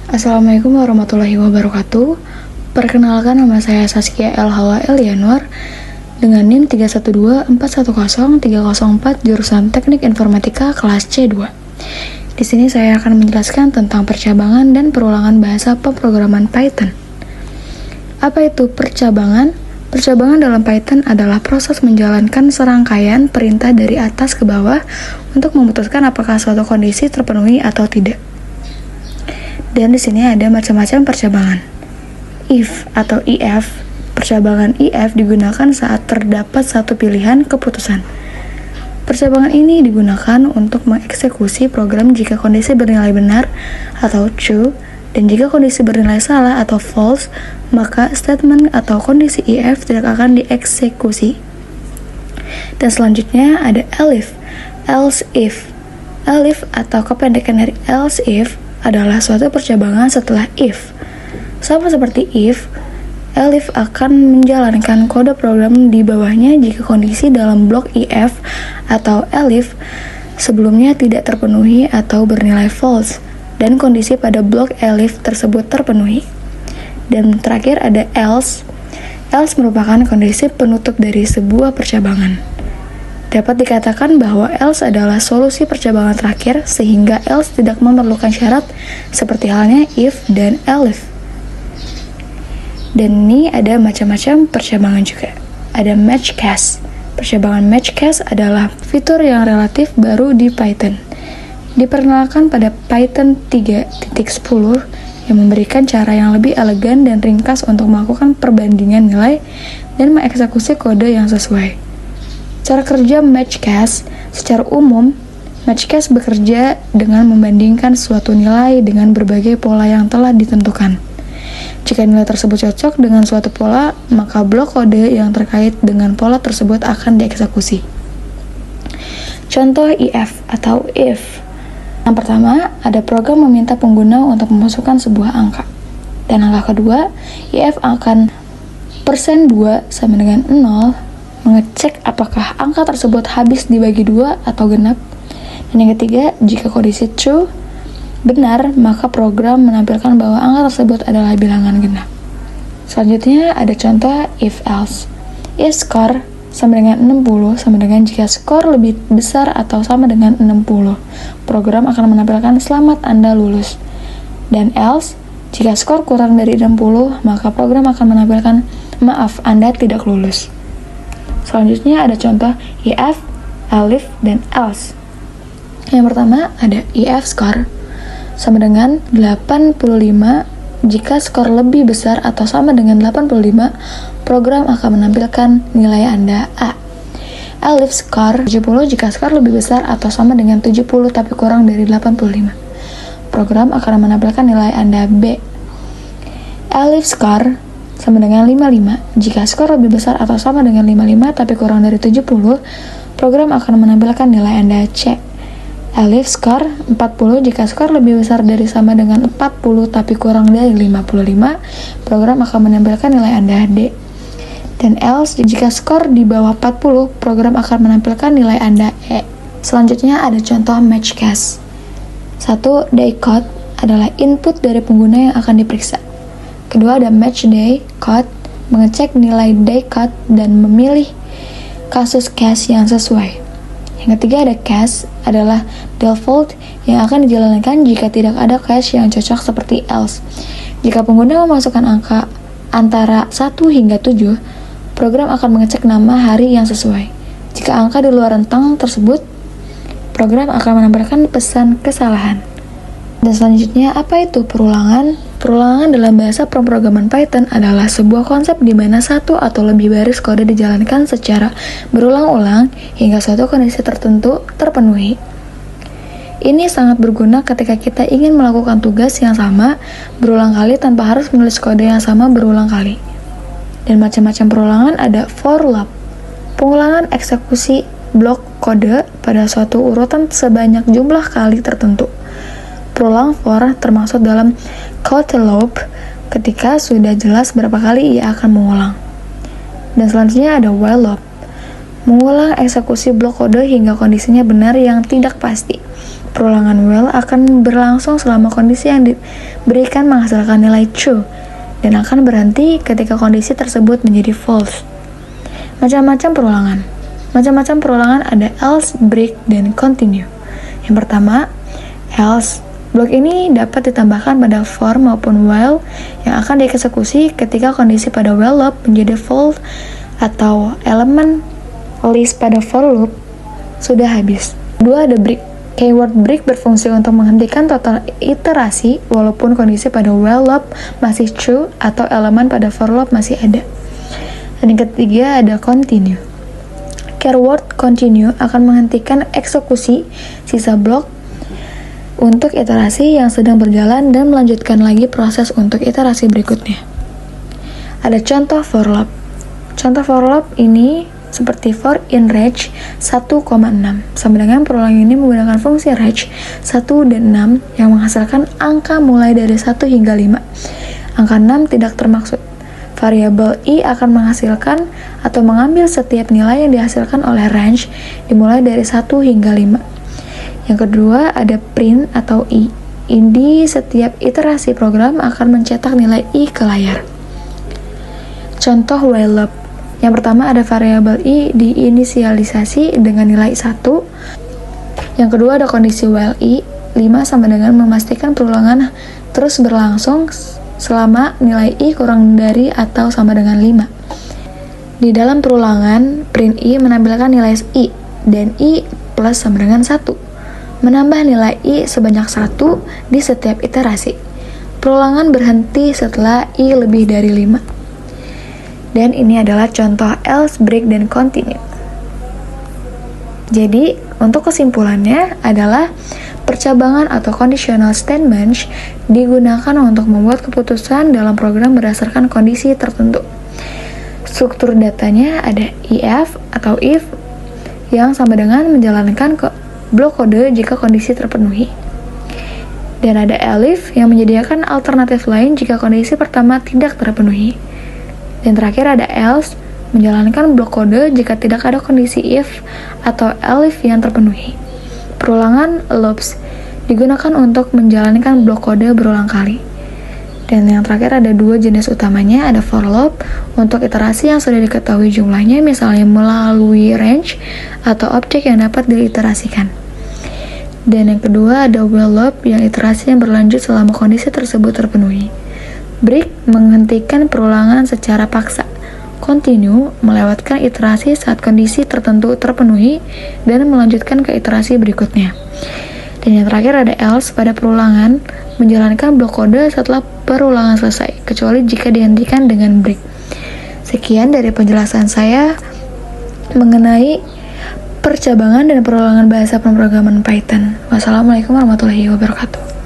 Assalamualaikum warahmatullahi wabarakatuh. Perkenalkan, nama saya Saskia El Hawa Elianwar dengan NIM 312410304 jurusan Teknik Informatika kelas C2. Di sini saya akan menjelaskan tentang percabangan dan perulangan bahasa pemrograman Python. Apa itu percabangan? Percabangan dalam Python adalah proses menjalankan serangkaian perintah dari atas ke bawah untuk memutuskan apakah suatu kondisi terpenuhi atau tidak. Dan di sini ada macam-macam percabangan. If atau if, percabangan if digunakan saat terdapat satu pilihan keputusan. Percabangan ini digunakan untuk mengeksekusi program jika kondisi bernilai benar atau true, dan jika kondisi bernilai salah atau false, maka statement atau kondisi if tidak akan dieksekusi. Dan selanjutnya ada elif, else if. Elif atau kependekan dari else if adalah suatu percabangan setelah if. Sama seperti if, elif akan menjalankan kode program di bawahnya jika kondisi dalam blok if atau elif sebelumnya tidak terpenuhi atau bernilai false, dan kondisi pada blok elif tersebut terpenuhi. Dan terakhir ada else. Else merupakan kondisi penutup dari sebuah percabangan. Dapat dikatakan bahwa else adalah solusi percabangan terakhir, sehingga else tidak memerlukan syarat seperti halnya if dan elif. Dan ini ada macam-macam percabangan juga. Ada match case. Percabangan match case adalah fitur yang relatif baru di Python. Diperkenalkan pada Python 3.10 yang memberikan cara yang lebih elegan dan ringkas untuk melakukan perbandingan nilai dan mengeksekusi kode yang sesuai. Cara kerja match case, secara umum, match case bekerja dengan membandingkan suatu nilai dengan berbagai pola yang telah ditentukan. Jika nilai tersebut cocok dengan suatu pola, maka blok kode yang terkait dengan pola tersebut akan dieksekusi. Contoh if atau if. Yang pertama, ada program meminta pengguna untuk memasukkan sebuah angka. Dan langkah kedua, if akan %2 sama dengan 0, mengecek apakah angka tersebut habis dibagi 2 atau genap. Dan yang ketiga, jika kondisi true, benar, maka program menampilkan bahwa angka tersebut adalah bilangan genap. Selanjutnya ada contoh if else. If score sama dengan 60 sama dengan jika skor lebih besar atau sama dengan 60, program akan menampilkan selamat Anda lulus. Dan else, jika skor kurang dari 60, maka program akan menampilkan maaf, Anda tidak lulus. Selanjutnya ada contoh if, elif, dan else. Yang pertama ada if score sama dengan 85. Jika skor lebih besar atau sama dengan 85, program akan menampilkan nilai Anda A. Elif score 70 jika skor lebih besar atau sama dengan 70 tapi kurang dari 85. Program akan menampilkan nilai Anda B. Elif score sama dengan 55. Jika skor lebih besar atau sama dengan 55 tapi kurang dari 70, program akan menampilkan nilai Anda C. Elif score 40 jika skor lebih besar dari sama dengan 40 tapi kurang dari 55, program akan menampilkan nilai Anda D. Dan else, jika skor di bawah 40, program akan menampilkan nilai Anda E. Selanjutnya ada contoh match case. 1. Day code adalah input dari pengguna yang akan diperiksa. Kedua ada match day code, mengecek nilai day code dan memilih kasus case yang sesuai. Yang ketiga ada case, adalah default yang akan dijalankan jika tidak ada case yang cocok seperti else. Jika pengguna memasukkan angka antara 1 hingga 7, program akan mengecek nama hari yang sesuai. Jika angka di luar rentang tersebut, program akan menampilkan pesan kesalahan. Dan selanjutnya, apa itu perulangan? Perulangan dalam bahasa pemrograman Python adalah sebuah konsep di mana satu atau lebih baris kode dijalankan secara berulang-ulang hingga suatu kondisi tertentu terpenuhi. Ini sangat berguna ketika kita ingin melakukan tugas yang sama berulang kali tanpa harus menulis kode yang sama berulang kali. Dan macam-macam perulangan ada for loop, pengulangan eksekusi blok kode pada suatu urutan sebanyak jumlah kali tertentu. Perulang for termasuk dalam code loop ketika sudah jelas berapa kali ia akan mengulang. Dan selanjutnya ada while loop, mengulang eksekusi blok kode hingga kondisinya benar yang tidak pasti. Perulangan while akan berlangsung selama kondisi yang diberikan menghasilkan nilai true dan akan berhenti ketika kondisi tersebut menjadi false. Macam-macam perulangan ada else, break, dan continue. Yang pertama, else. Blok ini dapat ditambahkan pada for maupun while yang akan dieksekusi ketika kondisi pada while loop menjadi false atau elemen list pada for loop sudah habis. Kedua, ada break. Keyword break berfungsi untuk menghentikan total iterasi walaupun kondisi pada while loop masih true atau elemen pada for loop masih ada. Dan yang ketiga, ada continue. Keyword continue akan menghentikan eksekusi sisa blok untuk iterasi yang sedang berjalan dan melanjutkan lagi proses untuk iterasi berikutnya. Ada contoh for loop. Contoh for loop ini seperti for in range 1,6 sama dengan perulangan ini menggunakan fungsi range 1 dan 6 yang menghasilkan angka mulai dari 1 hingga 5. Angka 6 tidak termaksud. Variabel i akan menghasilkan atau mengambil setiap nilai yang dihasilkan oleh range dimulai dari 1 hingga 5. Yang kedua ada print atau i. Di setiap iterasi program akan mencetak nilai i ke layar. Contoh while loop. Yang pertama ada variabel i diinisialisasi dengan nilai 1. Yang kedua ada kondisi while i 5 sama dengan memastikan perulangan terus berlangsung selama nilai i kurang dari atau sama dengan 5. Di dalam perulangan, print i menampilkan nilai i dan i plus sama dengan 1. Menambah nilai i sebanyak 1 di setiap iterasi. Perulangan berhenti setelah i lebih dari 5. Dan ini adalah contoh else, break, dan continue. Jadi, untuk kesimpulannya adalah percabangan atau conditional statements digunakan untuk membuat keputusan dalam program berdasarkan kondisi tertentu. Struktur datanya ada if atau if yang sama dengan menjalankan blok kode jika kondisi terpenuhi. Dan ada elif yang menyediakan alternatif lain jika kondisi pertama tidak terpenuhi. Dan terakhir ada else, menjalankan blok kode jika tidak ada kondisi if atau elif yang terpenuhi. Perulangan loops digunakan untuk menjalankan blok kode berulang kali. Dan yang terakhir ada dua jenis utamanya, ada for loop untuk iterasi yang sudah diketahui jumlahnya, misalnya melalui range atau objek yang dapat diiterasikan. Dan yang kedua ada while loop yang iterasi yang berlanjut selama kondisi tersebut terpenuhi. Break menghentikan perulangan secara paksa. Continue melewatkan iterasi saat kondisi tertentu terpenuhi dan melanjutkan ke iterasi berikutnya. Dan yang terakhir ada else pada perulangan menjalankan blok kode setelah perulangan selesai, kecuali jika dihentikan dengan break. Sekian dari penjelasan saya mengenai percabangan dan perulangan bahasa pemrograman Python. Wassalamualaikum warahmatullahi wabarakatuh.